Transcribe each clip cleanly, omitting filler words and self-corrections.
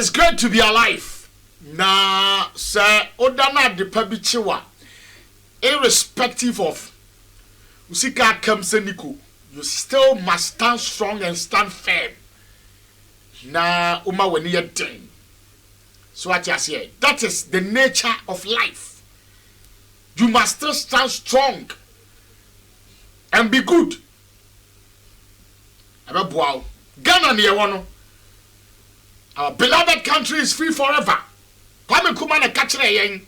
It's great to be alive. Na sir odana de pabichiwa. Irrespective of usika kamseniko, you still must stand strong and stand firm. Na uma weni yedin. So what you say? That is the nature of life. You must still stand strong and be good. Wow. Ghana near one. Our beloved country is free forever. Come and come and catch a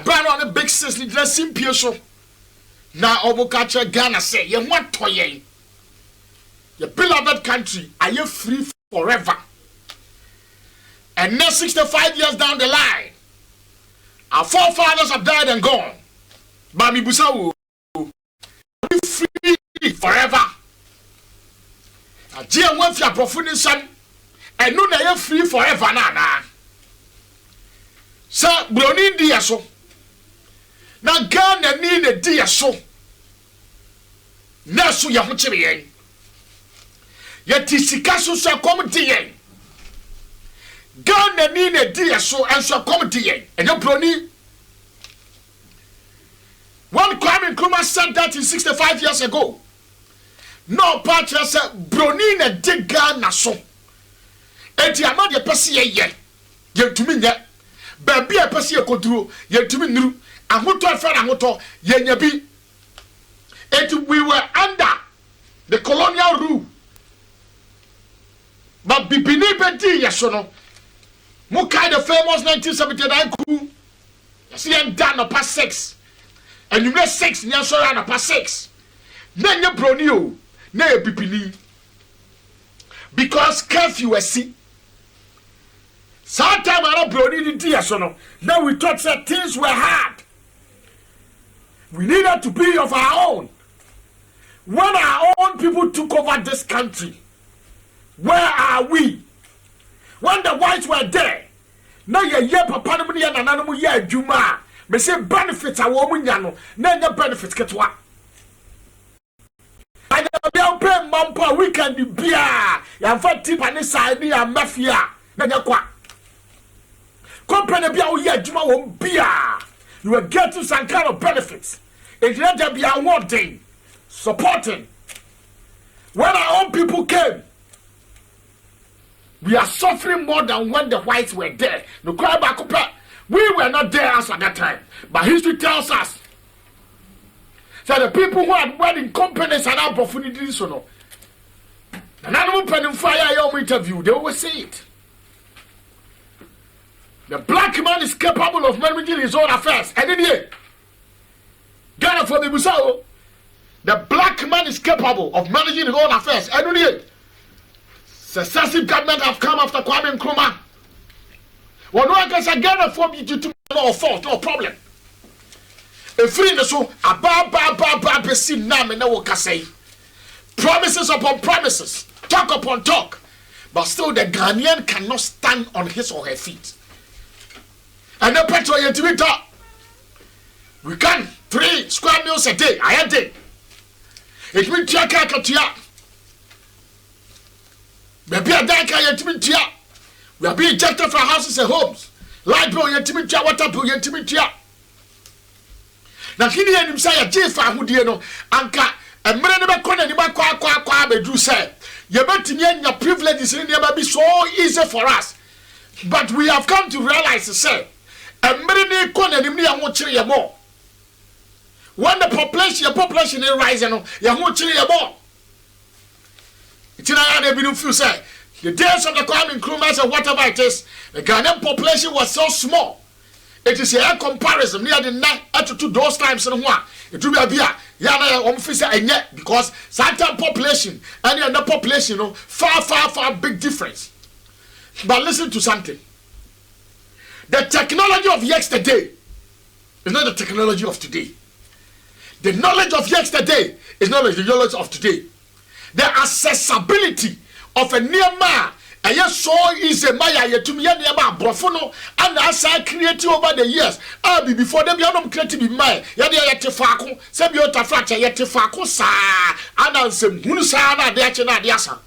brand on the big sis dressing so. Now over catch Ghana say you want to ye. Your beloved country, are you free forever? And now 65 years down the line, our forefathers have died and gone. Mami Busau, be free forever. A dear one for your profound son, and no, they are free forever. Nana. Sir, Brony dear so. Now, Ghana need a dear so. Now, so you're much again. Yet, Tissikasu shall come to ye. Ghana need a dear so and shall come to ye. And your Brony. One Kwame Nkrumah said that in 65 years ago. No part said Brony na dig Ghana so. Eti amad ye pesi ye. Ye to me yet. Baby a pesi ye kodru. Ye to me nru. Ahuto afra ahuto ye nyabi. Eti we were under the colonial rule. But bibini bedi yesono. Mukai the famous 1979 coup. See and done no past 6. And you know 6 nya so na past 6. Na nya broni o. Na ye bibini. Because curfew was see. Sometime I don't brony the yesono. Now we thought that things were hard. We needed to be of our own. When our own people took over this country, where are we? When the whites were there, now ye papa no mu na nanu mu ye adwuma. Me say benefits are wo mu nya no, na nya benefits ketwa. I dey pay mampa weekend bia, ya fa tip ani side ni mafia, na nya kwa. Company bia wo ye adwuma wo bia. You will get to some kind of benefits. It let there be awarding, supporting. When our own people came, we are suffering more than when the whites were there. No cry back up. We were not there as at that time. But history tells us that the people who had wedding companies and opportunities, so no. And animal pen and fire your interview, they always say it. The black man is capable of managing his own affairs. And in here, Ghana for the Busao, the black man is capable of managing his own affairs. And in here, successive government have come after Kwame Nkrumah. Well, no one can say Ghana for you to no fault, no problem. A free the so a besi nam and no say. Promises upon promises, talk upon talk, but still the Ghanaian cannot stand on his or her feet. And the petrol yet to talk. We can 3 square meals a day. I had it. It will check out to ya. Maybe a dank I yet to ya. We are being ejected from houses and homes. Light bill yet to ya, water bill yet to ya. Now, he didn't say a J for who do you know, Anka, and Merana Corner, and Qua, but you say, your privileges in never be so easy for us. But we have come to realize to say, and many corner and more. When the population is rising, you won't more. It's not a few say. The days of the Kwame Nkrumah and whatever it is, the Ghanaian population was so small. It is a comparison near the night to those times in one. It will be a beer, Yana officer and yet because certain population and the other population, far big difference. But listen to something. The technology of yesterday is not the technology of today. The knowledge of yesterday is not the knowledge of today. The accessibility of a near man, and yes, so is a Maya to me near my brofono, and as I created over the years, I'll be before them, you're not creative in my Yetifaco, Sabiota Fracha, Yetifaco, sa, and I'm some Hunsana, the Achana, the Asa.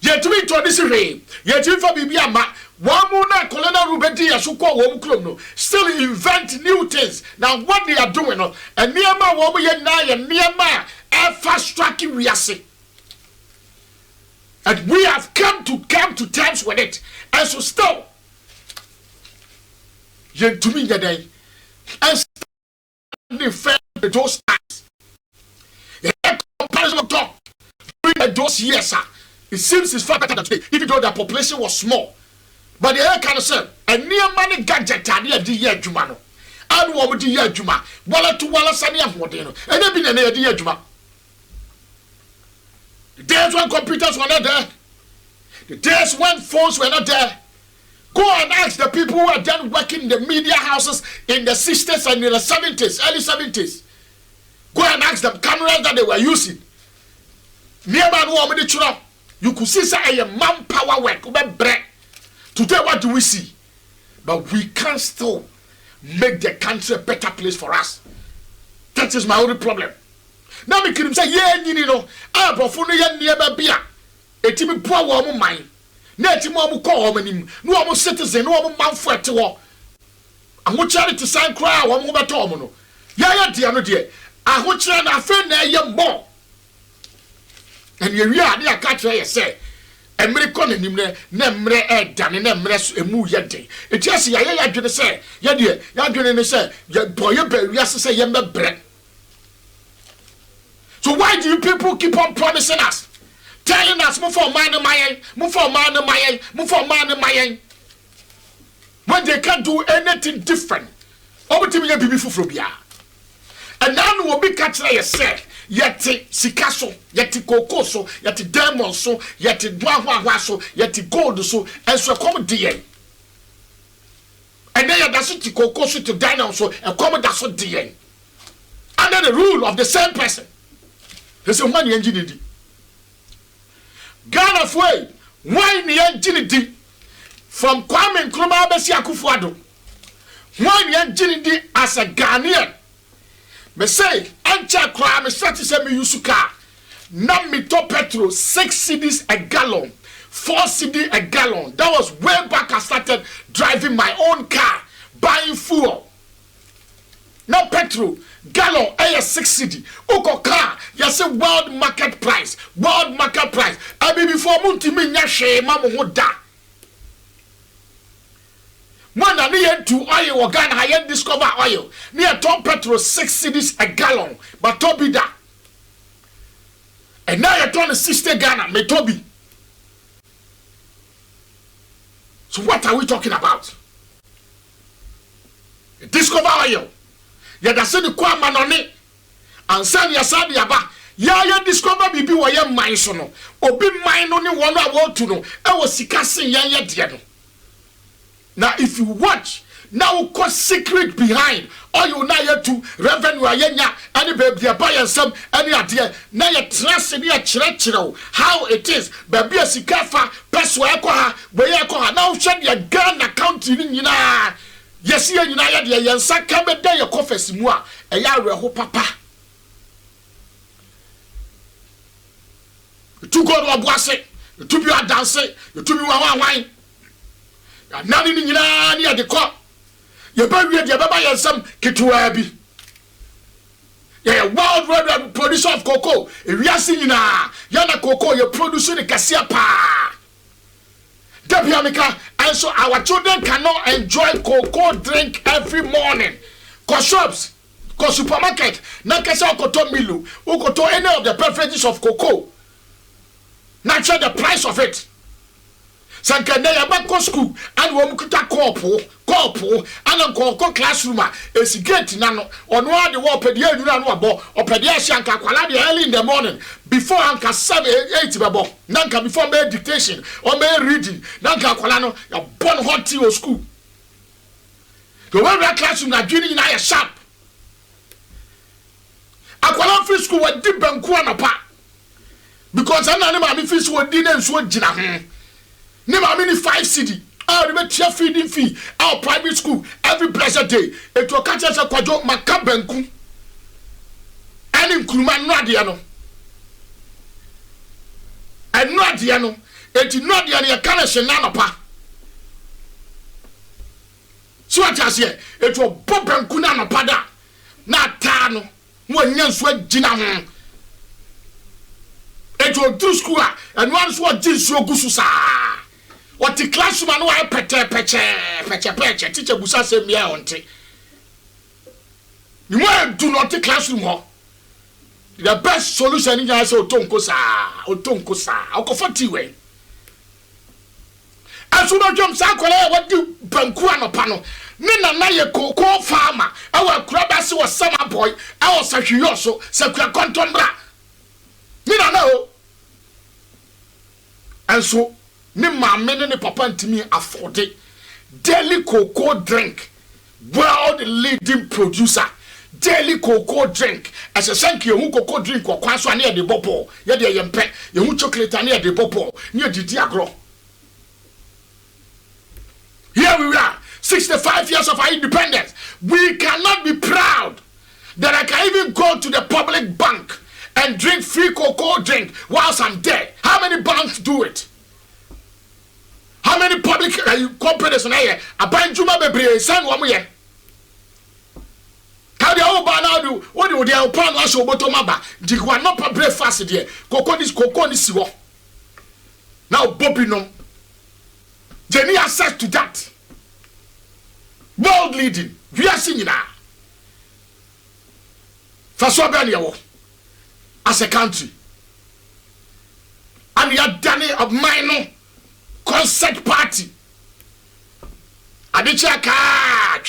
Yetumi introduce hwe. Yetumi fa bibia ma. Wamu na kolena rubedi yasukwa wamu klom no. Still invent new things. Now what they are doing no. And niyama wamu ye na ye niyama fast tracking we are see. And we have come to terms with it. And so still yetumi yedai. And still defend those times. The comparison of talk during those years, it seems it's far better than today, even though the population was small. But the air kind of said, and near money gadget, and near the year Jumano. And what would the year Juma? Walla to Walla Sunny and Modeno, and there been an idea Juma. The days when computers were not there, the days when phones were not there. Go and ask the people who are done working in the media houses in the 60s and in the 70s, early 70s. Go and ask them cameras that they were using. You could see say a manpower work. Today, what do we see? But we can still make the country a better place for us. That is my only problem. Now we can say, yeah, you know, I prefer no near beer. A team poor woman mine. Net him who call him, no more citizen, no more man for it to war. And what charity sign cry one more tomono. Yeah, dear, no dear. I want you and I feel there more. And you are near catcher, say. And me calling him nemre dan nemre emu yede. It just ya dwene say, ya de, ya dwene say, ya boy ya be wiase say ya mebre. So why do you people keep on promising us? Telling us move for man mayen, move for man mayen, move for man mayen. When they can't do anything different. Over to me ya bibi fufuro bia. And now we will be catching you say, yeti sikaso, yeti kokoso, yeti diamond so, yeti dwa so, yeti gold so, and so come DN. And then that's it kokoso to diamond so, and come that's so DN. Under the rule of the same person. There's a money engine. Ghana way, why the engine from Kwame Nkrumah Besi Akufo-Addo. Why the engine as a Ghanaian? Me say, ancha kwa me start to say me use car. Na me to petrol 6 cedis a gallon, 4 cedi a gallon. That was way back I started driving my own car, buying fuel. Now petrol gallon a 6 cedi. Oko car, you say world market price, world market price. I be before munti me nyashe mamu hoda. When I need to oil or Ghana, I discover oil. Near top petrol 6 cedis a gallon, but Toby da. And now you're turning 60 Ghana, me Toby. So what are we talking about? Discover oil. Ya da se ni kwa manone. Ansan ya sadi yaba. Ya discover bibi wa ya mine so no. Obi mine no ni wono a wo tu no. E wo sika sen yan ye de no. Now, if you watch, now cause secret behind, or you now yet to revenue ayenya, any baby buy and some any idea. Now you trust in your church how it is. Baby a sikafa, peswa where now shed your gun account in yina. Yes, you united your son come a day your coffers moi, a yara ho papa. To go to a boise, to be a dancer, to be one wine. Nani ni nyina ni adekọ ye ba wie de baba yansam ketuwa bi ye world world producer of cocoa ewiase nyina ya na cocoa ye produce ni kasia pa Debiamika. And so our children cannot enjoy cocoa drink every morning. Cause shops, cause supermarket, nakasa okoto milu, okoto any of the beverages of cocoa. Naturally the price of it. Sankane yabako school and womukuta kopo and unko classroom is gate nano on one the wall pedia you know abo or pedia shanka kwala early in the morning before anka 7-8 babo nanka before me dictation or me reading nanka kwala no ya born hot tea or school the one that classroom na dwini na ya sharp akwala free school wa di banku anapa because anani ma me free school di na nso gina ho Never many 5 cedi. I remember feeding fee. Our private school every blessed day. It will catch us a quadro macabenku. And in Kuman Radiano. And Radiano. eti no de ne kana hye na nopa so atase eti obobanku na nopa da na taa no mo anya nso agina ho eti odu school a eno an so agi nso ogusu saa what the classroom no wa peche teacher busa se mia onte ni mo do not the classroom ho the best solution in just otonko sa okofati we aso no dwom sa kwala what di banku anopa no ne na ye koko farmer awa kura ba se wo sama boy awa sahwiyo so sakua kontombra ni na o enso ni maame ne papa ntimi afford daily cocoa drink world leading producer daily cocoa drink as a thank you cocoa drink kwa kwanso ane de bopo ye de yempe ye hu chocolate ane de bopo ni didi agro. Here we are 65 years of our independence. We cannot be proud that I can even go to the public bank and drink free cocoa drink whilst I'm dead. How many banks do it? How many public companies na here? Abanjuma bebre san wo mo ye. How the old now do? What do they plan was oboto maba? Di kwa no pa breakfast there. Cocoa ni siwo. Now Bobby no. Jenny access to that. World leading. We are singing now. Faso Beniawo. As a country. And you are done of minor concert party. Adicha ka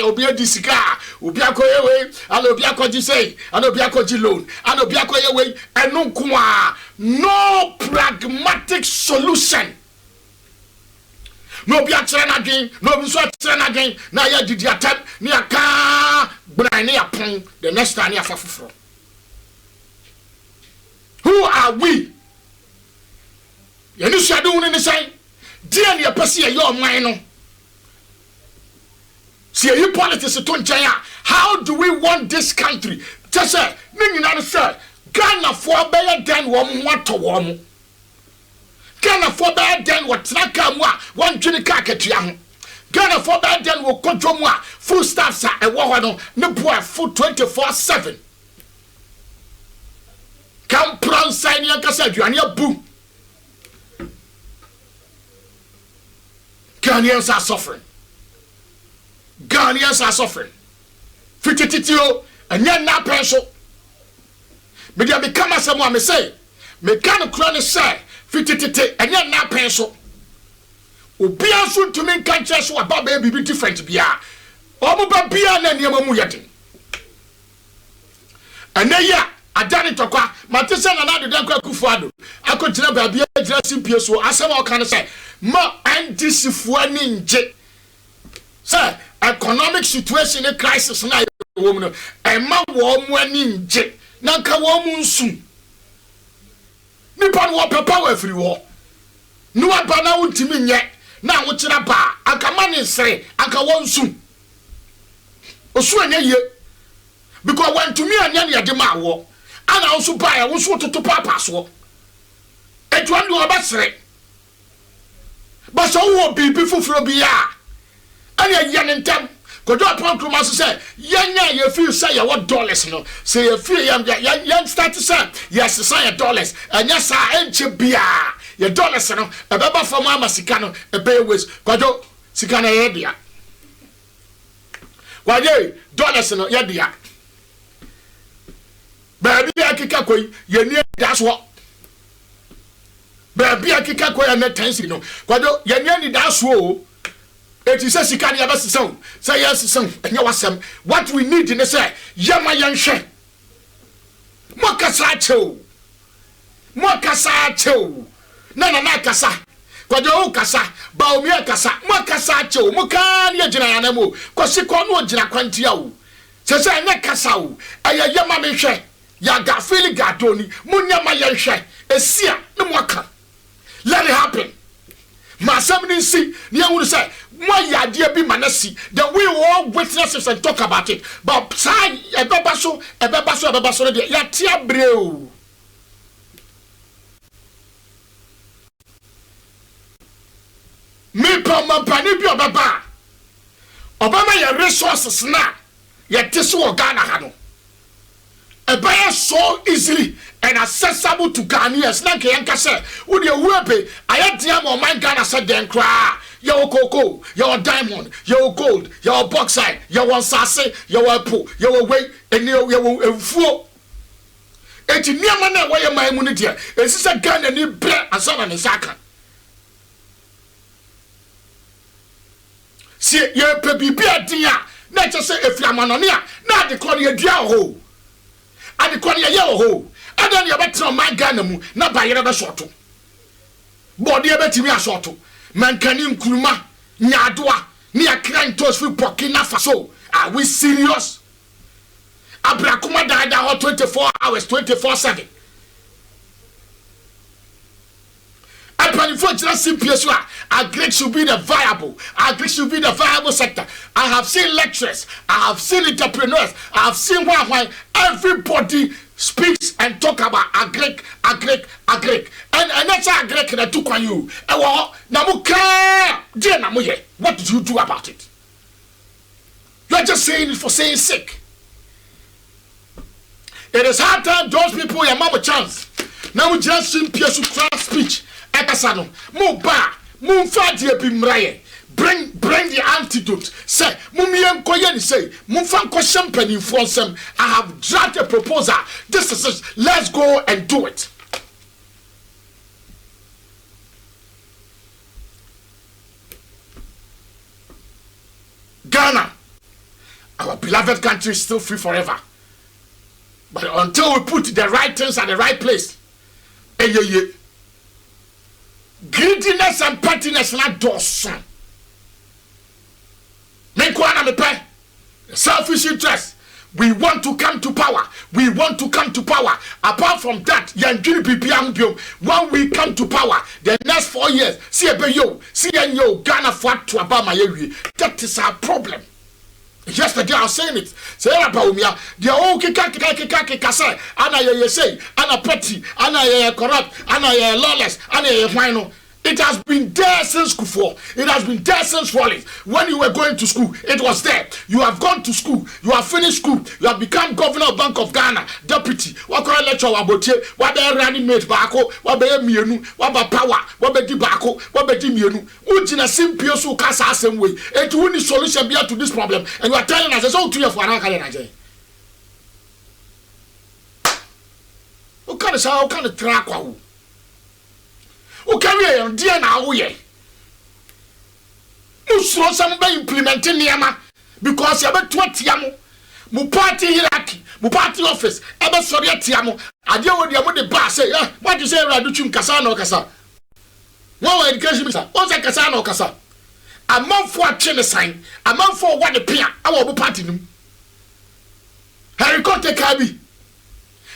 obia disika obia ko yewe ala obia ko jisei ala obia ko jilon ala obia ko yewe enu kwa no pragmatic solution. No obia kire na dwen no obi so kire na dwen na ya didi atam ne aka bran ne yapon the next time ne afafoforo. Who are we? Yeni shadu ne say dear near Persia, your mind. See, you politics to Tonchaya. How do we want this country? Just say, Ningina, sir, Ghana for better than one to one. Ghana for better than what Trakamwa, one Jinika young. Ghana for better than what Contromwa, full staffs are a wahano, no boy, full 24/7. Come proud sign your cassette, you and your boo. Ghanaians are suffering. Ghanaians are suffering. Fitititio and yan na penso. Me dia become as someone me say. Me can crown say fititite and yan na penso. Obia so to me can chase so about baby be different bia. Omo ba bia na niam mu yete. Aneya adani tokwa matese na na de kwa kufuado. Akotira ba bia gira simpie so asem o kan say ma antisifua ninje say economic situation a crisis na woman e ma wo mu aninje na nka wo mu nsu nipa no papa wa afiri wo no aba na wuntimi nye na wo kira ba aka ma ne sere aka wo nsu osu anya ye because when to me anya ne de ma wo ana wo ba ya wo so toto papa so etwa ndo obasere. But so will be before Frobia. And a young and tam. Could you upon Krumas say, Yanya, you feel say what dollars no? Say you feel young start to say, yes, say $, and yes, I ain't you be your dollars no, a baba for Mama Sicano, a bay with Quado Sicana Edia. Why, dollars no, Yadia. Baby, I kick up you near that's what. Baby, I kick up and tense, you know. Quado, Yanni, that's wo. It is a sicani of us son. Say yes, son, and you was some. What we need in the say, Yama young she. Mocasacho. Nana Nakasa. Quado Casa, Baumia Casa, Mocasacho, Mocania Janamo, Cosicono Janaquantio. Says I Nakasau, a Yama Misha, Yaga Philly Gatoni, Munyama Yansha, a seer, no moca. Let it happen. My somebody see, you would say, my idea be manasi, that we all witnesses and talk about it. But say a babaso, ya tia breu. me pampani bi obaba obama ya resources na ya teso Ghana ha no ebaya so easily and accessible to Ghanaians na ke yanka se wo de wuebe ayadia mo man Ghana se den kra your cocoa, your diamond, your gold, your bauxite, your sase, your apple, your weight, and your flow. It's near man where my immunity. It's a gun and you bread and son and a saka. See, you're a baby dear. Not just say if you're manonia, not the corner dear hole. And the corner yellow hole. And then you're better on my gun, not by another short. Body a better me a short. Man can nkruma nyadoa ni akran tos fi Burkina Faso. Are we serious? Abrakuma died 24 hours 24/7. Agric should be the viable sector. I have seen lecturers, I have seen entrepreneurs, I have seen why everybody speaks and talk about agric. And that's agric that took on you. What did you do about it? You're just saying it for saying sake. It is hard time those people your mama chance. Now we just see Pierce class speech. Ekasano, bring the antidote. Say, say, I have drafted a proposal. This is it. Let's go and do it. Ghana, our beloved country, is still free forever. But until we put the right things at the right place, greediness and pettiness not dosan. Selfish interest. We want to come to power. Apart from that, when we come to power, the next 4 years, Ghana fought to about my area. That is our problem. Yesterday I was saying it. Say about me, the old kika say, Anna say, Anna petty, Anna corrupt, Anna lawless, Anna final. It has been there since Kufo. It has been there since Wallace. When you were going to school, it was there. You have gone to school. You have finished school. You have become governor of Bank of Ghana, deputy. What can I let you about here? What they running mate bako? What they mienu? What about power? What be bako? What be mienu? Ujina simple so kasa same way. It will need solution be to this problem. And you are telling us it's all 2 years for an Nigeria. What kind of track? O carry on dear now, ye. You saw somebody implementing Niama because you have 20 yamu. Mu party hierarchy, mu party office, ever sorry at Tiamo. I deal with the bar say, what you say, Raduchum Casano Casa? No education, sir. What's a Casano Casa? A month for a chili sign, a month for what the peer, our party. Harry Cote Kabi.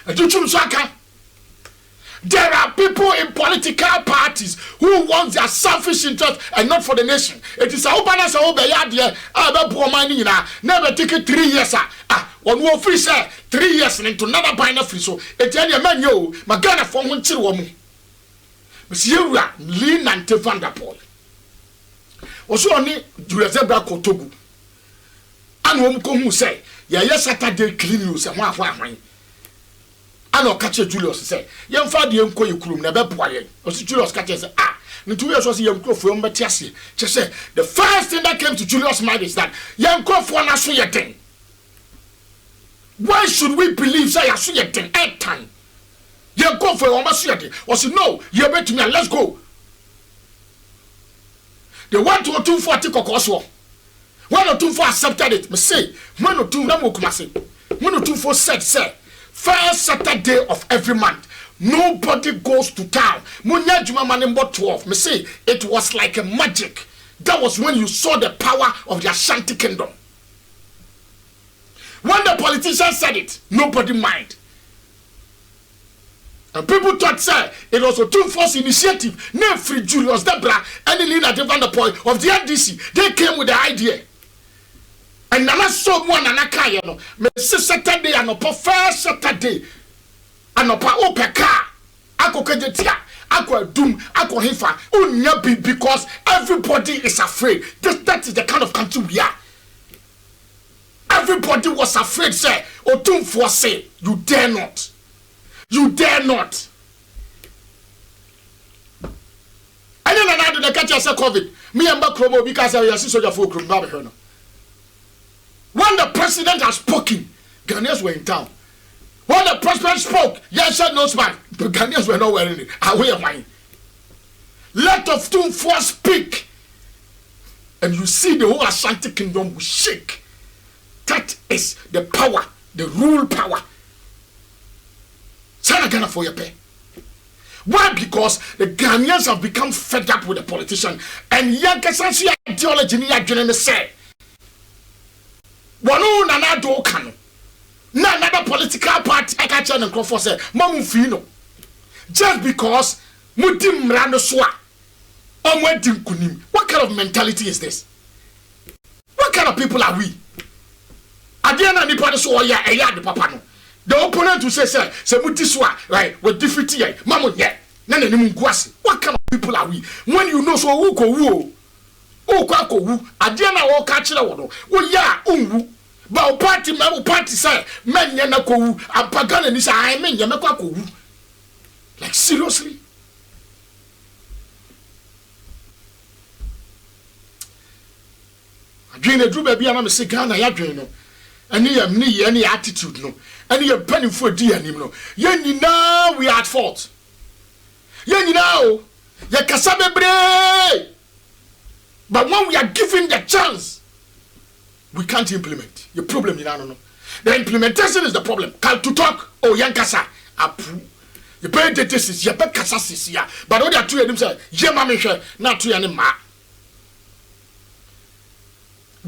A Duchum Saka. There are people in political parties who want their selfish interest and not for the nation. It is a balance of money never take it 3 years. One more free 3 years into another binary free. So it's any man yo, Magana for one chill woman. Monsieur Lean and Vanderpool. Also only Julia Kotogu. And who say, yes, Saturday clean you some one. I know catch Julius say, young father, young coy crew, never boy. Or Julius catches, in 2 years was young crow from Matiasi. Just say, the first thing that came to Julius' mind is that young crow for an assuye thing. Why should we believe say assuye thing at time? Young crow for a massuye or say, no, you're better to me, let's go. They want to 240 Kokoswo. 1 or 2 for accepted it, must say, 1 or 2 Namukumasi. 1 or 2 for said, sir. First Saturday of every month, nobody goes to town. Munya Juma Manimbo 12. Me say it was like a magic. That was when you saw the power of the Ashanti Kingdom. When the politicians said it, nobody mind. And people thought, sir, it was a two-force initiative. Name Free Julius Debra and Lina Devanderpoint of the NDC. They came with the idea. And Nana saw one and a kayano. Me Saturday and first Saturday. And opa car. Ako kejetia. akwa dum, akwa hefa, unya be because everybody is afraid. That is the kind of country we are. Everybody was afraid, say, Otum for say, you dare not. You dare not. And then I do the catch as a COVID. Me and Bakromo because I see soldier for group. When the president has spoken, Ghanaians were in town. When the president spoke, yes, said no man. The Ghanaians were not wearing it. Away of mine. Let of Tum for speak. And you see the whole Ashanti kingdom will shake. That is the power, the rule power. Sana Ghana for your pay. Why? Because the Ghanaians have become fed up with the politician. And Yankasansi ideology ni adwene say. Wano nana do kano. Na another political party I catch and crop for say, Mamu Fino. Just because Mudim Rano Swa. Omwedim Kunim. What kind of mentality is this? What kind of people are we? Adiana ni pade so oya eya de papa no. The opponent will say mutiswa, right, with defeat here. Mamu ye. Nana ni munguasi. What kind of people are we? When you know so who ko wu. O kwa ko wu. Adiana wo ka kire wo no. Wo ya unwu. Ba o party say men ye na ko wu. Apagana ni say I men ye me kwa ko wu. Like seriously? Adwene dru ba bia na me se Ghana ya dwen no. Any attitude no. And you're penning for DM no. Now we are at fault. Now Kasabe bre. But when we are given the chance, we can't implement. The problem you know. The implementation is the problem. Can't to talk. Oh, Yankasa. Apu. You pay the tests. You pay Kasasi. But all that two of them say, Yemamisha, not to any ma.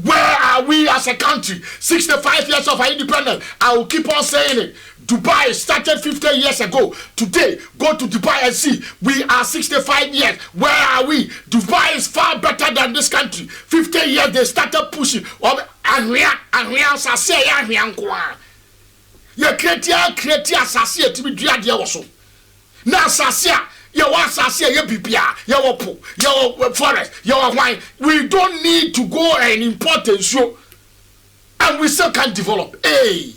Where are we as a country? 65 years of our independence. I will keep on saying it. Dubai started 50 years ago. Today, go to Dubai and see. We are 65 years. Where are we? Dubai is far better than this country. 50 years they started pushing. And we are say you create assassin to be dread also. Now assassin. You want to you bibia, you po, you forest, you wine. We don't need to go and import and show, and we still can't develop. Hey,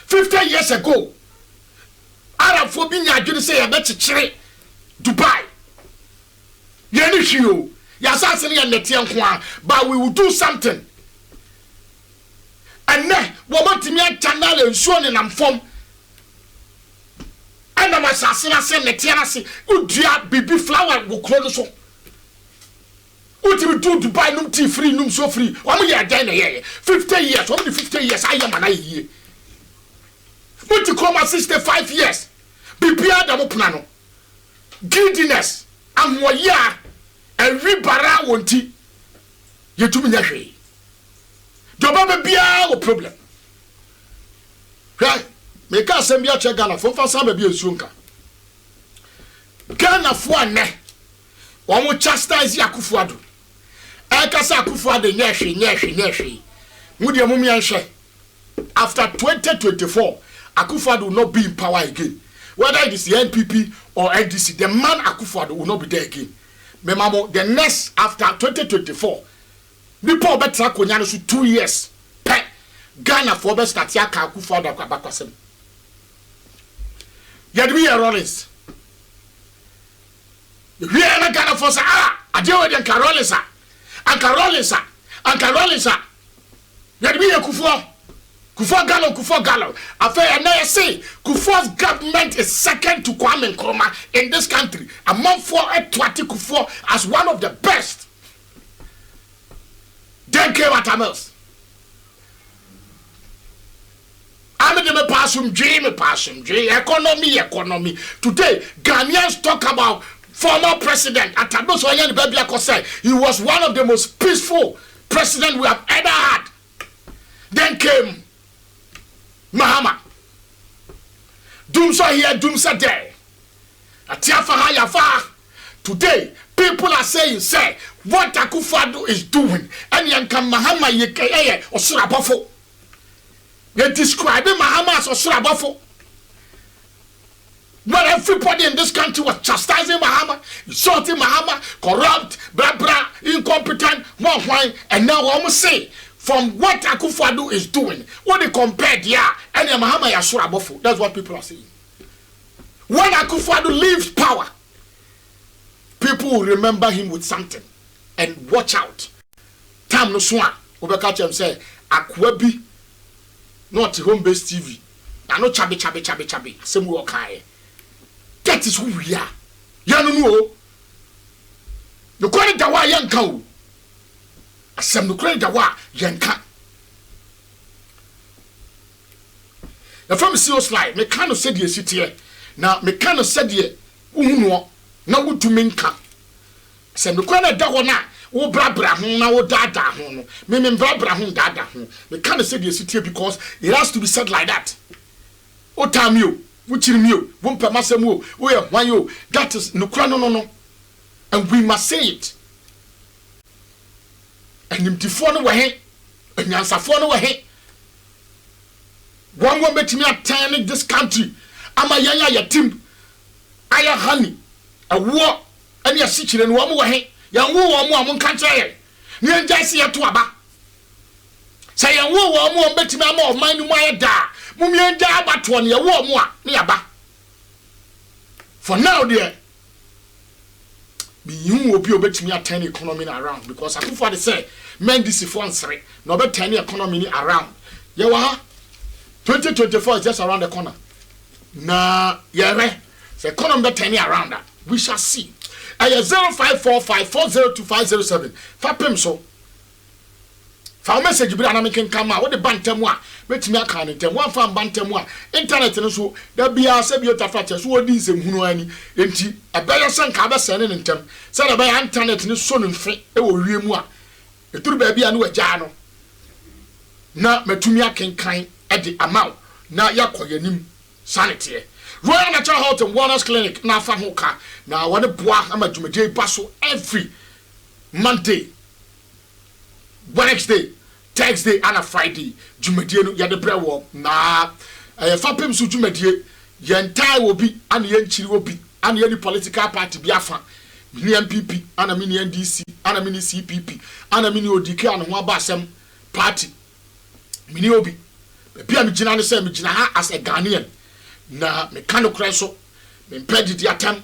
50 years ago, Arab phobia didn't say I bet you Dubai. You but we will do something. And then, what about me channel and show in am form? And I'm assassin, say, Netiana, Udia, baby flower will close so. What do we do to buy no tea free, no so free? 1 year, 50 years, only 50 years, I am an idea. What you call my 65 years? Be beyond the plano. Giddiness, and 1 year, and rebara won't tea. You do me that way. Don't be a problem. Right? Make us send me a check Ghana for some baby sunka. Ghana for ne. One more chastise Yakufuado. Ekasa Kufuado, yeshi. Mudia Mummy and She. After 2024, Akufuado will not be in power again. Whether it is the NPP or NDC, the man Akufuado will not be there again. Memamo, the next after 2024, Nipo betra konyano su 2 years. Pe Ghana for best start yaka Akufuado akwabakwasem. Yadwi Rollins. We are not Ghana for I deal with Uncle Rollins. Yadwi Kufo Gallo. Affair and I say Kufo's government is second to Kwame Nkrumah in this country. Among 4 Twati Kufo as one of the best. Then came Atamels. I'm pass him economy. Today, Ghanaians talk about former president Atabos Oyen Bebiako said he was one of the most peaceful presidents we have ever had. Then came Mahama. Doomsa here, Doomsa there. Atiafa Hayafa. Today, people are saying, say, what Akufo-Addo is doing, and Yankan Mahama Yekeye or Surabafo. They describe Mahama as Surabafo. When everybody in this country was chastising Mahama, insulting Mahama, corrupt, blah, incompetent, and now almost say, from what Akufo-Addo is doing, what they compared, and Mahama Yasura Bofo. That's what people are saying. When Akufo-Addo leaves power, people will remember him with something. And watch out. Tam no swan. Obeka chem say, Akwabi, not home-based TV. I know chabe. Same way okay. That is who we are. You know. The credit that wa yanka. Asem the credit that wa yanka. The from see us like me kind of said ye sit here. Now me kind of said ye uhuno na wutumi nka. Asem the credit that wa na wo bra ho na wo dada ho no. Me bra ho dada ho. Me kind of said ye sit here because it has to be said like that. O time you. That is no. And we must say it. And him tifo no he, and yansafo no he. One will make me turn this country. Ama yanya ya team. Aya honey. A war and ya sitting and one more he. Yan wo amon kanche. Ni enja si ya to aba. Say yan wo mo betimi ama of mine mu da. Mumienja abatwa ne wo mo a ne aba. For now there be you obi obetimi attend economy around because Akufo-Addo say men this for answer no be turn economy around. Ye wa 2024 is just around the corner. Na yere say economy be turn around that. We shall see. Aya 0545402507 FAPEM so fa message bi na making come out the bantemu a betimi aka ne tem wan fa bantemu a internet no so da bia se bi otafa so odi nsem ani enti abaya sanka ba sene ne ntem se da ba internet ne so no mfe e wo wiemu a eturu ba bia no wagya no na matumi akenkan e de amaw na yakoyanim sanity Royal Natural Health and Wellness Clinic na fa ho ka na wone boa amadwumadie baso every Monday, Wednesday, Thursday and a Friday. Jumadie no yade brewo na FAPEM so jumadie yentai will be and yenchiri will be and any political party be afa mini MPP and a mini NDC and a mini CPP and a mini ODK and ho abasem party mini obi be am gina ne say me gina ha as a Ghanaian na me kano kreso me pedi di atam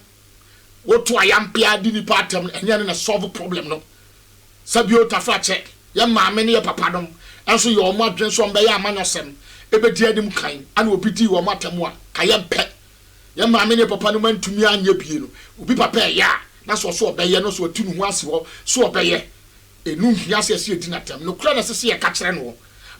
woto ayampia di ni patam enya na solve problem no sabio tafa che ye maame ne ye papa dom enso ye omo adwen so mbe ye amanyosem ebedi adim kan ana obi di wo matemu a kaye mpe ye maame ne papa no mantumi anya bie no obi papa ya na so obeye no so atunu ho ase ho so obeye enu hia se edi na tam no kura na se ye ka kire no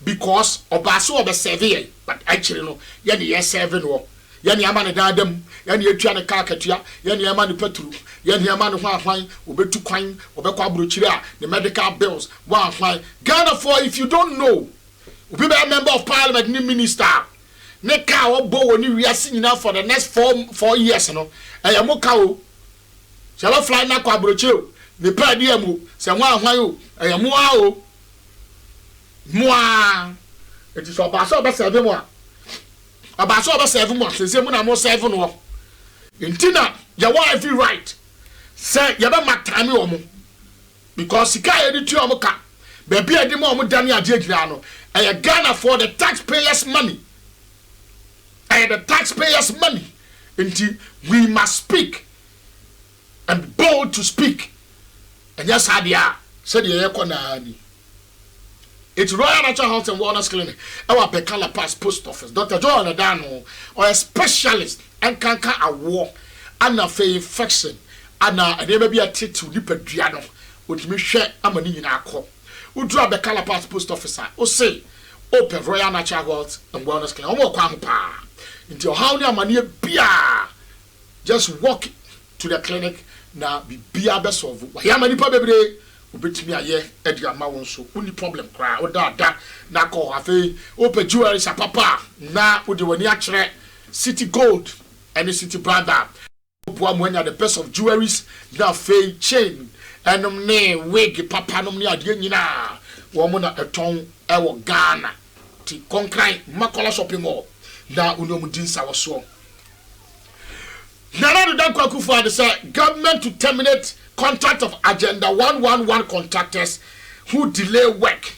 because oba so obe serve ye but actually no ye de ye serve no yani ama ne dadam yani etua ne ka katua yani ama ne petru yani ama ne hwan obetu kwan obekwa abrochire a the medical bills hwan Ghana for if you don't know obi be a member of parliament ni minister ne ka obo woni wiase nyina for the next 4 years no eyamo ka o shall fly na kwa abrochire ne pa dia mu se hwan o eyamo a o moa it is oba so be serve mo a abaso oba serve mo se mu na mo serve no intina ya wa every right say ya ba matame o mo because sika ya di tu o mo ka be bia di mo o mo dane ade agira no e Ghana for the taxpayers money the taxpayers money inti we must speak and be bold to speak and yes adia said ye kona ni. It's Royal Natural Health and Wellness Clinic. Our Pekala Pass Post Office. Dr. John Adano, or a specialist and cancer award and a fair infection. And there may be a title Lipediano, which me share Amani in our call. Who draw Pekala Pass Post Officer, or say, Open Royal Natural Health and Wellness Clinic. Until how many money beer. Just walk to the clinic now be beer best of Yamani Pabe. Obetimi aye Edgar ma won so uni problem kra o da na ko afi open jewelry sa papa na o de wani a kire City Gold and City Brother obo amanya the best of jewelries na fei chain enom ne wig papa nom ne ade nyina wo mo na eton e wo Ghana ti konkran Makola shopping mall na unom din sa wo so Nana do Kwakufu say government to terminate contract of Agenda 111 contractors who delay work.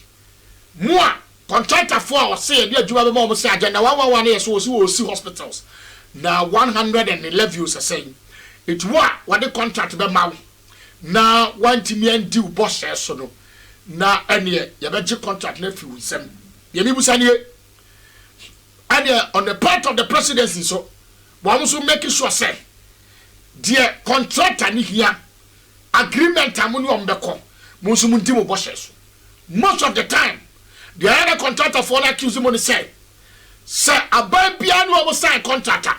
More contractor for say the adwuma be mo say Agenda 111 yes so see hospitals. Now 111 you saying it what the contract be ma na one timian due boss so no na ene ye be contract na fi nsem ye mi busanie and on the part of the presidency so we also make sure say the contractor ni here agreement amunu ombeko musu munti mo bosses most of the time the other contractor for na accuse money say aban bia no mo sign contractor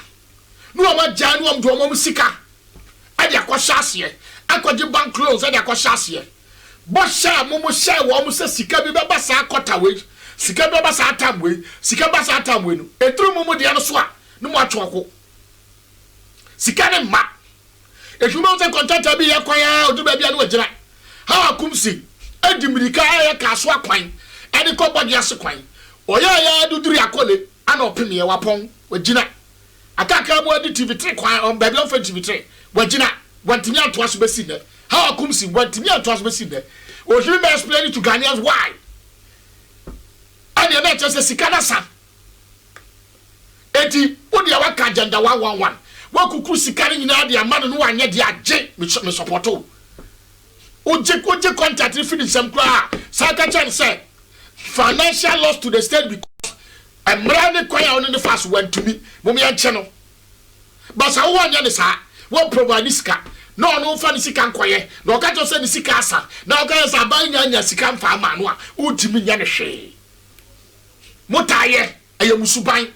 no ma ja no do mo sika ade akohase akwaje bank loans ade akohase bosha mo share wo mo say sika bi beba sa akota we sika beba sa atam we sika ba sa atam we no etru mo de no so a no mo atwoko sika ne ma if you want to contract bi ye kwaya odu ba bia no wajira ha akumsi edimirika ya ka so akwan ade ko body ase kwan oya ya duduri akole ana opim ye wapon wajina akaka mo adi TV3 kwan on ba bia on TV3 wajina wantimi anto so besi ne ha akumsi wantimi anto so besi ne o should be explaining to Ghanaians why and you not just sika na sa eti odi ya waka Agenda 111 wakuku sika ni nyina de amano no anye de age me support o oje contract finish some kra saka chan say financial loss to the state because emrane kwaya on the fast went to me mum ya che no but sa wo anya ne sa wo provide sika no fa ni sika nkoye na o ka to say ni sika asa na o ka say ban nya sika mfa ama no a utimi nya ne hwe motaye ayemusuban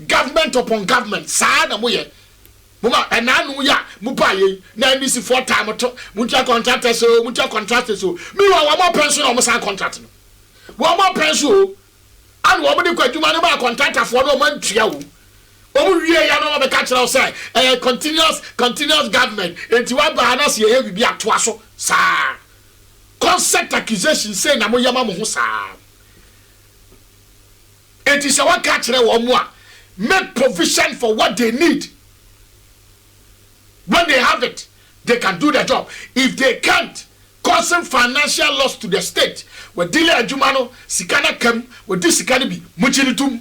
government upon government sa na moye mama enanu ya mupaye na ndisi 4 time to mutua contractors so mi wa mo pension o mo san contract no wo mo pension an wo mo de kwadwuma no ba contractor for no man tua wo o mo wie ya no be ka kira o say continuous government enti wa ba na se ye bibi atoa so sa concept accusation say na mo yama mo ho sa enti se wa ka kira wo mo a make provision for what they need. When they have it, they can do the job. If they can't, causing financial loss to the state. We delay ajumano, sikana kem, we do sikani bi, muchinitum.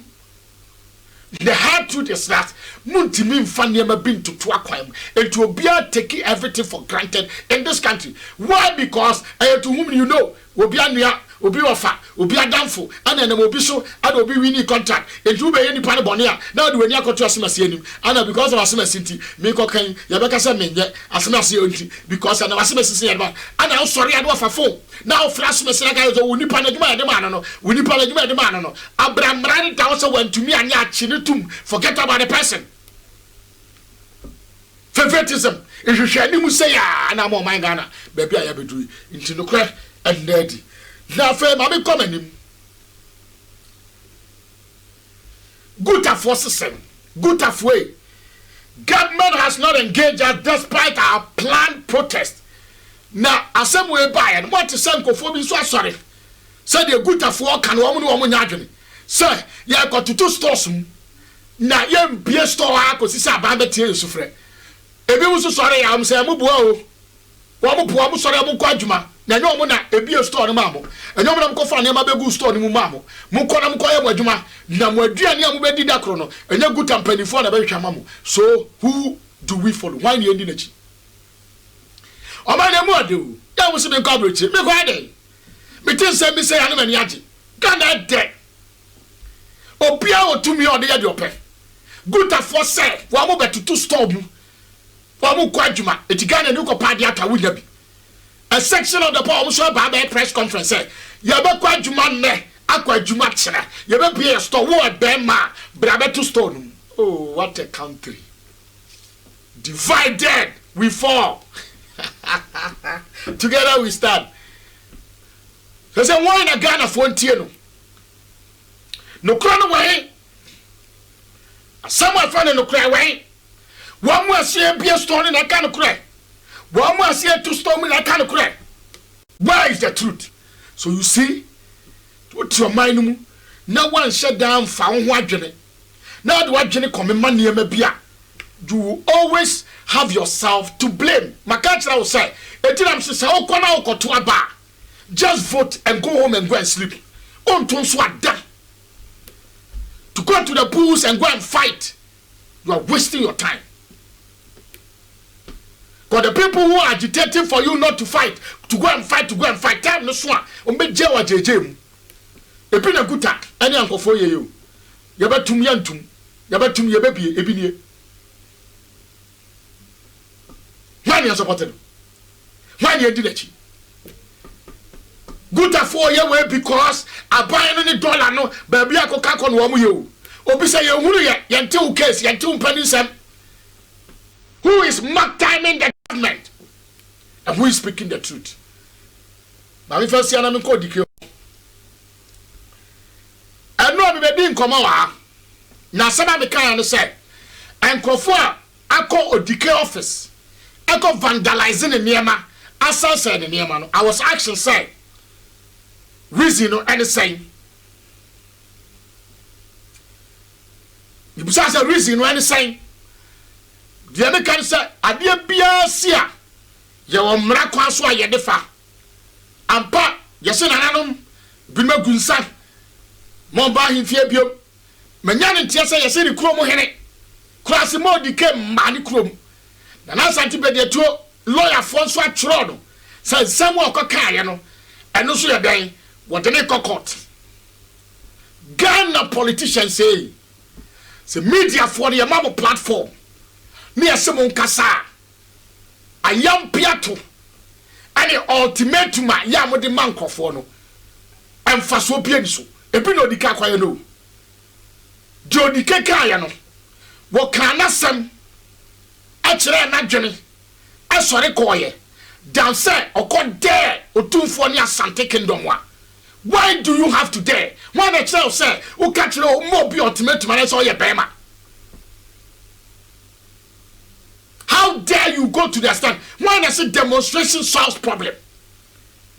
The hard truth is that Muntimi Fanyama been to Twakwam and to be taking everything for granted in this country. Why? Because to whom you know will be a obi ofa obi adamfo ana na obi so ada obi wini contract eju be any pan bonia na de wani akoto asemase anim ana because of asemase nti me ko kan ya beka se menye asemase onti because ana asemase se yeba ana o sori ade ofa fo na o flash me se na ga so woni pan adwuma de ma no woni pan adwuma de ma no abramran ta so wantumi anya achi ne tum forget about the person favoritism ehwehwe ani mu se ya na mo man Ghana ba bia ya bedu nti no kra and daddy na fe ma me come anim good forces good way government has not engaged us despite our planned protest na asem we buy and what to send kofo bi so asore say the good for kan wo no nya adwene say ya got to two stores na ye mbie store akosisi aban betie nsufre ebi wo so sore ya am say mu bua o wo mu bua mu sore mu kwa adwuma na nyo mo na ebi store no mamo enyo mo na mko fa na ma begu store no mu mamo mu ko na mko ye adwuma na mo aduane am bedi da kro no enya guta mpanifo na be hwa mamo so who do we follow why ni endi nachi o ma na mu ade o ya wo se be corporate me ko ade me tin say me say anu mani age Ghana de obia otumi ode ya de ope guta for say wo mo betutu store mu wo mo kwa adwuma etigana ni ko pa de ata wo bi a section of the power so ba press conference say you be kwa adwuma ne akwa adwuma kire you be be store wo be ma bra be to store no. Oh, what a country divided we fall together we stand. So say why na Ghana for ntie no kra no way someone find no kra way one more see be store na kan kra one more see to store me na kan kra. Where is the truth? So you see what your mind now one shut down fa ho adwene now the adwene come man niam bia you will always have yourself to blame. Makachra will say, Etinam says, "Oh, kona okotua ba." Just vote and go home and go and sleep. On to go to the pools and go and fight. You are wasting your time. But the people who are agitating for you not to fight, to go and fight, time no swan. Umbe jewa jejem. Epina guta. Any uncle for you. Yabatum yantum. Yabatum yababi ebinie. Why you supported? Why you did it? Good for you way because I buy any dollar no baby I could on one you. Obi say you yantu case yantu penny. Who is mark timing the government? And who is speaking the truth? Now if I see an code dike. I know me be in Komawa. Na sama me kan say and Kofoa akọ odike office. Akọ vandalizing the niema. Asa say the niema no. I was actually say reason no anything. You say reason no anything. The other can say adia bia sia ye wo mra kwa so aye defa ampa ye se nananom binma gunsa mo ba himfie biom manya ne tie say ye se ni krom hene krase mo dike ma ne krom na na santi be de to lawyer fo so atro no say sam wo kokaye no eno so ye den wo de ne court Ghana politicians say media for the mabo platform me asemon kasa ayam piato ani ultimatum ya mo de mankofo no emfaso pie so ebi no dika kwaye no jodi keka ya no wo kana sem a kire na dwene asore koye dan say okode otumfo ni Asante Kingdom wa. Why do you have to dare? Why the child say o ka kire o mo bi ultimatum na so ye bema. How dare you go to the stand? Why does it demonstration solves problem?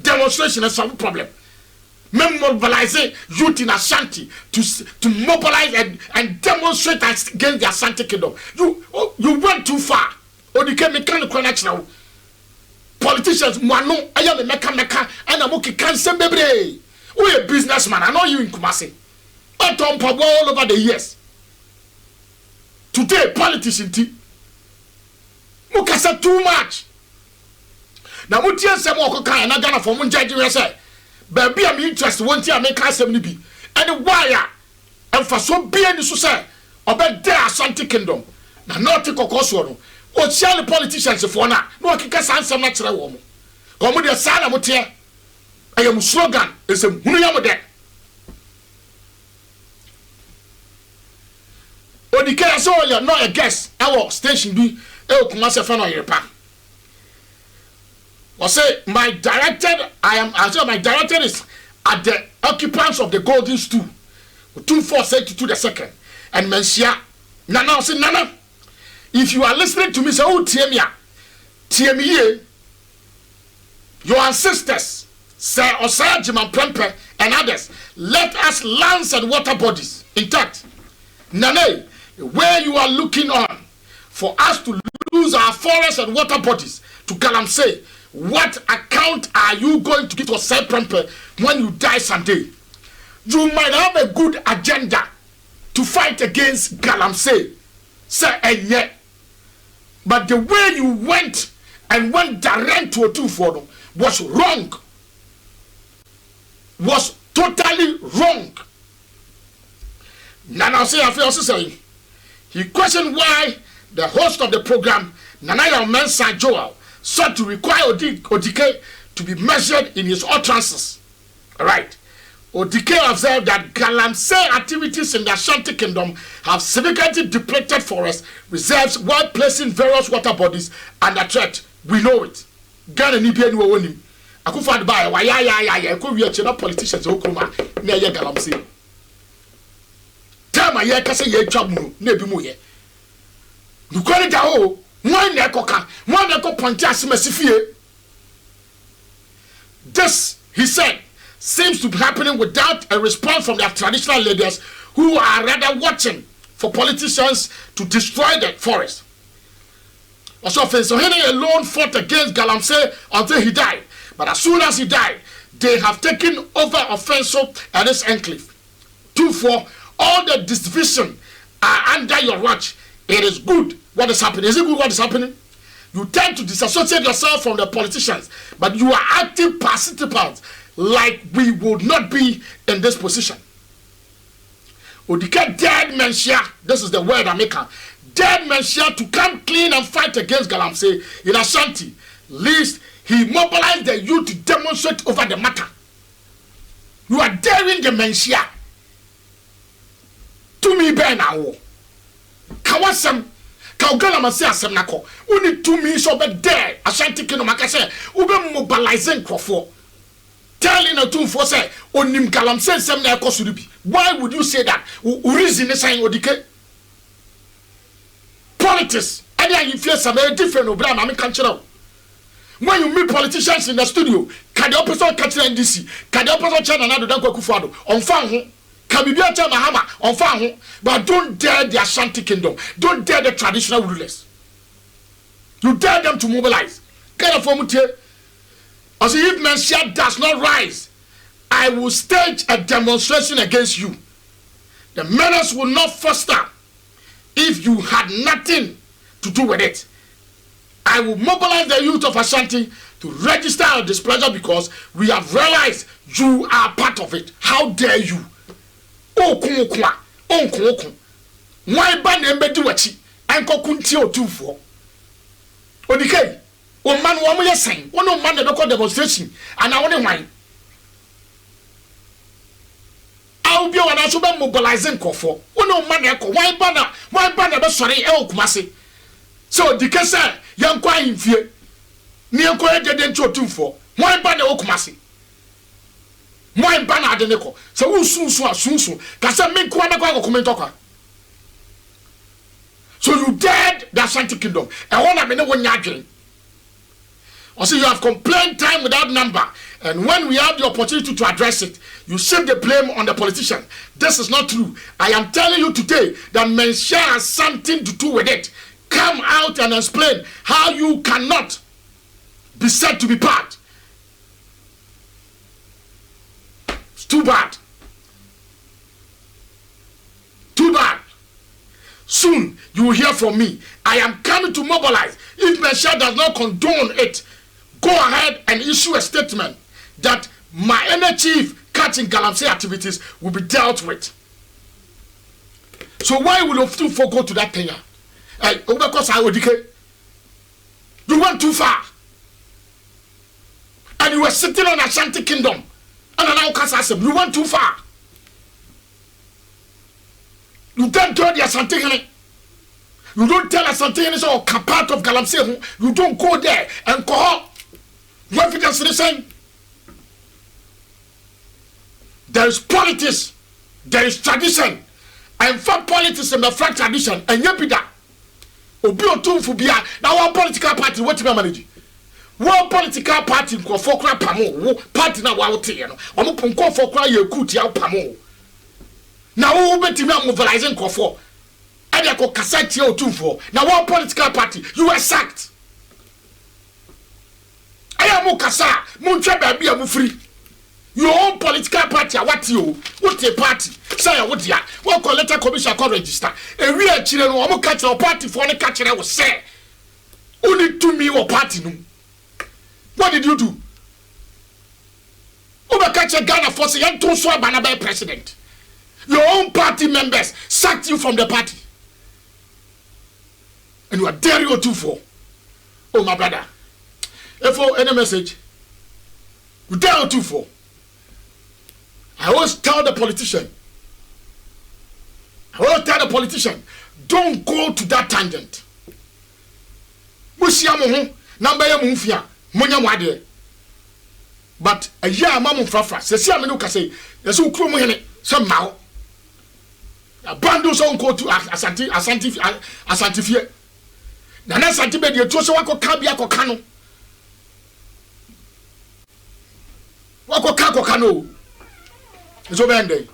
Demonstration is solve problem. Mobilizing youth in Ashanti to mobilize and demonstrate against the Asante Kingdom. You went too far. Or you can mechanical natural. Politicians, mano, I am a meka, and I'm okay. Can't say baby. We a businessman. I know you in Kumasi. I talk all over the years. Today, politicians. Mukasa too much. Na mutia se mo kokan na Ghana for mo judge we say baby am interest won't ya make asem ni bi and why emfaso bia ni so say obede Asante Kingdom na not kokoso no o chia the politicians for na no kika sansem na kire wo mo ko mo de sa na mo tie ayam slogan esem hunu ya mo de odika so you no a guest our station bi e kuma se fa no yerepa o say my director my director is at the occupants of the golden stool 2472 the second and mensia nana say nana if you are listening to me say oh tie me ye your ancestors say Osaya Jiman Prempe and others let us lands and water bodies intact nana where you are looking on for us to lose our forests and water bodies to Galamsey. What account are you going to give to Osaya Prempe when you die someday? You might have a good agenda to fight against Galamsey, say and yet, but the way you went direct to a 2-4 was wrong. Was totally wrong. Nana say I feel also saying he questioned why the host of the program, Nanaya Mensah Joel, sought to require Odike to be measured in his utterances. Right. Odike observed that Galamsey activities in the Ashanti Kingdom have significantly depleted forests, reserves, while placing various water bodies under threat. We know it. Ghana ni bia ni wo wonim. Akufa de ba ya ko wi ache na politicians okuma na ye Galamsey. Tama ye kase ye twabunu na bi mu ye. Nukwari da ho, one nekoka, one neko pontias mesifie. This, he said, seems to be happening without a response from their traditional leaders who are rather watching for politicians to destroy the forest. Also, Fensohene alone fought against Galamsey until he died. But as soon as he died, they have taken over Offenso and its enclave. 2-4, all the division are under your watch. It is good what is happening. Is it good what is happening? You tend to disassociate yourself from the politicians, but you are active participants like we would not be in this position. Odike dead men share, this is the word I make. Dead men share to come clean and fight against Galamsey in Ashanti. Least he mobilized the youth to demonstrate over the matter. You are daring the men share. To me, Ben, now. Kawasam, Kaugalamasi asem nako. Uni to me so be there. Ashanti kino makase. Ube mobilizing for. Telling a two for say, Onim Galamsey sem na ekosuribi. Why would you say that? Reason is saying Odike. Politics. And you feel some different obram. I can't. When you meet politicians in the studio, can the opposite catch NDC? Can the opposite China na do danko kufado? On fan can be Mahama on fan, but don't dare the Ashanti kingdom. Don't dare the traditional rulers. You dare them to mobilize. Kind of form here. As if Mensia does not rise, I will stage a demonstration against you. The menace will not foster if you had nothing to do with it. I will mobilize the youth of Ashanti to register our displeasure because we have realized you are part of it. How dare you? Oh, kumukwa, oh, kumukwa. Why ban embedded wachi? Anko kunti o 2-4. Odike, o man wa mo yesen. One man the call demonstration, and I want wine. I will be on a super mobilizing kofo. One man eko. Why banner be sorry e okumase. So the case young kwa infie near kwa didn't show 2-4. Why banner okumase? Why banner adeneko? So soon. Kasa make kwa na kwa comment okwa. So you dared the Ashanti kingdom. I want to be no one yagin. Also, you have complained time without number. And when we have the opportunity to address it, you shift the blame on the politician. This is not true. I am telling you today that Mensia has something to do with it. Come out and explain how you cannot be said to be part. It's too bad. Too bad. Soon you will hear from me. I am coming to mobilize. If Mensia does not condone it, go ahead and issue a statement that my inner chief catching Galamsey activities will be dealt with. So why will you go to that thing? Because I would decay. You went too far. And you were sitting on Ashanti kingdom. And now Kasasem, you went too far. You don't tell the Ashanti. You don't tell Ashanti is all part of Galamsey. You don't go there and call. What evidence is saying? There is politics, there is tradition, and for politics and the fact tradition, and yepida. Obi otumfu bia na one political party what you manage. One political party ko fokra pamo, party na wa wote ye no. Omo ponko fokra ye kuti ya pamo. Na wo betimi am mobilizing ko for. And you cassette your 2-4. Now, one political party, you were sacked. I am Mukasa, Muncha baby, I'm free. Your own political party, what a party? Say, what ya? What letter commission call register? A real children, or catch our party for the catcher, I was say. Only to me or party. What did you do? Over catch a Ghana for saying, don't swear by president. Your own party members sacked you from the party. And you are daring or 2-4. Oh, my brother. If for any message, you dare or 2-4. I always tell the politician, don't go to that tangent. But a year, Mamu Frafra, says, Yamanuka say, there's no crew somehow. A bundle so go to Asantifia. Nana Santibe, you told Wako Kabia Kokano. Wako Kako Kano. It's Obende.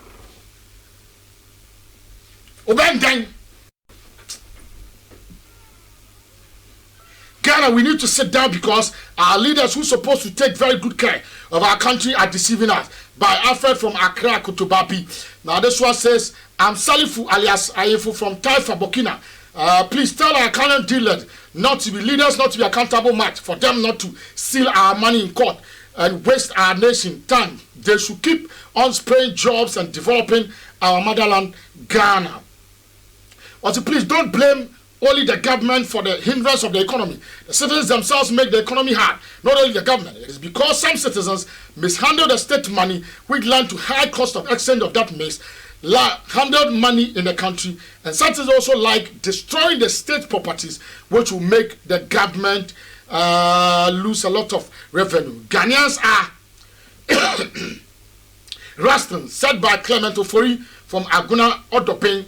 Ghana, we need to sit down because our leaders who are supposed to take very good care of our country are deceiving us. By Alfred from Accra, Kotobabi. Now this one says, I'm Salifu alias Ayefu from Taifa, Burkina. Please tell our current dealers not to be leaders, not to be accountable much, for them not to steal our money in court and waste our nation time. They should keep on spraying jobs and developing our motherland, Ghana. Also, please don't blame only the government for the hindrance of the economy. The citizens themselves make the economy hard. Not only the government. It is because some citizens mishandle the state money, which led to high cost of exchange of that handled money in the country. And some citizens also like destroying the state properties, which will make the government lose a lot of revenue. Ghanaians are Raston, said by Clement Ofori from Aguna Odopin.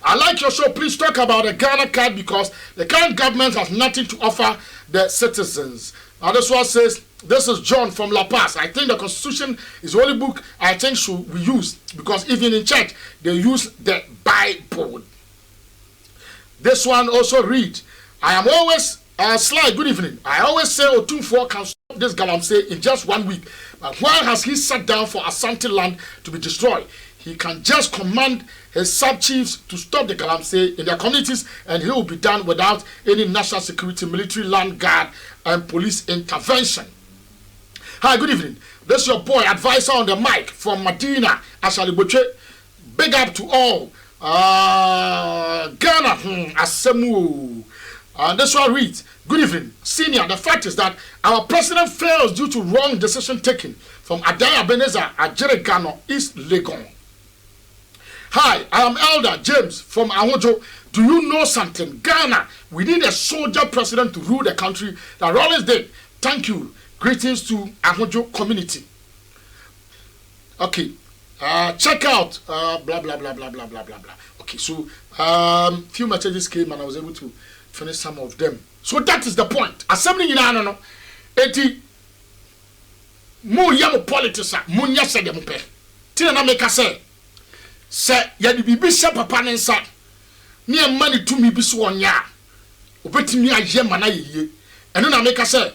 I like your show. Please talk about the Ghana card because the current government has nothing to offer the citizens. Now this one says, this is John from La Paz. I think the Constitution is the only book I think should be used because even in church, they use the Bible. This one also reads, I am always, Sly, good evening. I always say Otumfuo can stop this Galamsey in just 1 week. But why has he sat down for Asante land to be destroyed? He can just command his sub-chiefs to stop the Galamsey in their communities and he will be done without any national security, military, land guard, and police intervention. Hi, good evening. This is your boy, advisor on the mic from Medina, Ashali Boche. Big up to all. Ghana, Asemu. This one reads, good evening. Senior, the fact is that our president fails due to wrong decision taken from Adaya Beneza, Ajere Gano, East Legon. Hi, I am Elder James from Ahojo. Do you know something? Ghana, we need a soldier president to rule the country. That Rollins did. Thank you. Greetings to Ahojo community. Okay. Check out blah blah blah blah blah blah blah blah. Okay, so few messages came and I was able to finish some of them. So that is the point. Assembly in no. Eti mu yam politics mu nya se dem pe. Tina na make say se ya di bibi se papa ne nsa. Ne emma ne tumi bi so onya. Obetimi aye mana yeye. Eno na make say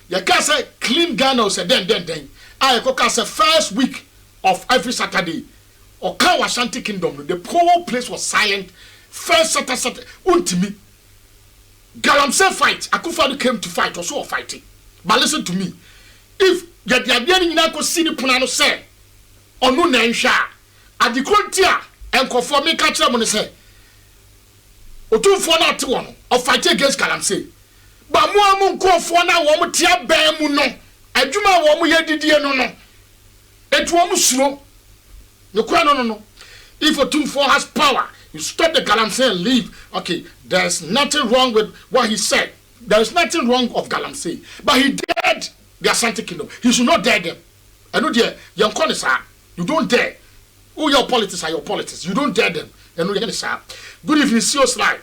ya ka say clean Ghana say den. I ko say first week of every Saturday. Oka Ashanti Kingdom, the whole place was silent. First Saturday, untimi. Galamsey fight. Akufo-Addo came to fight, also fighting. But listen to me. If yadiabiani nyina ko sini punano say, onu na nhwa, adikrontia enkofo me ka kire mo ne say, otumfo na ate wono, of fight against Galamsey. Ba mo amu nkofo na wo mo tia ban mu no, adwuma wo mo yedidie no no. Etu wo mo suro. No. If Otumfuo has power, you stop the Galamsey and leave. Okay, there's nothing wrong with what he said. There's nothing wrong of Galamsey. But he dared the Asante Kingdom. He should not dare them. I know the young corners are. You don't dare. All your politics are your politics. You don't dare them. I know the good evening, CEO Sly.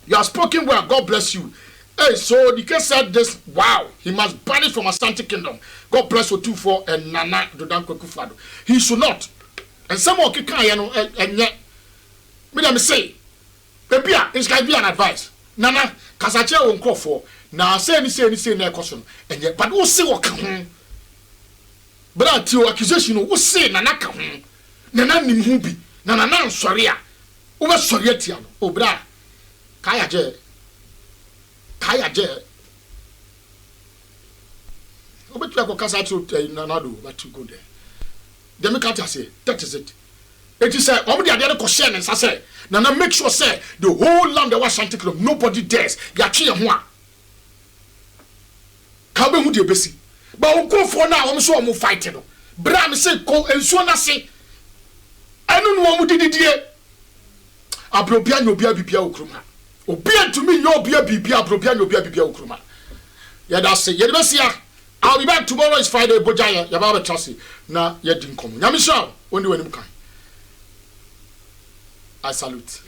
You have spoken well. God bless you. Hey, so the case said this. Wow, he must banish from Asante Kingdom. God bless Otumfuo and Nana Dodanko Akufo-Addo. He should not. And some of the and yet, me say, baby, it's going to be an advice. Nana, Kasache won't call for. Now, say any near question. And yet, but we'll see what can. But until accusation, we'll say Nana can. Nana Nimubi, Nana Soria. Over Sorietiano. Oh, bra. Kaya Je. Oh, but you have a Kasacho Nanado, but you go there. They make out say that is it. It is say omudi ade ko share and say na make sure say the whole land of Ashanti Kingdom nobody dares ya twe ho a ka be hu de besi ba onkofo na wo so o fight no bra me say ko ensuo na se anu no wo dididie abrobia nya obia bibia okruma obia tumi nya obia bibia abrobia nya obia bibia okruma ya da say ye de besi a I'll be back tomorrow. Is Friday. Bojaya, Yababa Chassi. Na yedin komu. Nyamisha, only when you can. I salute.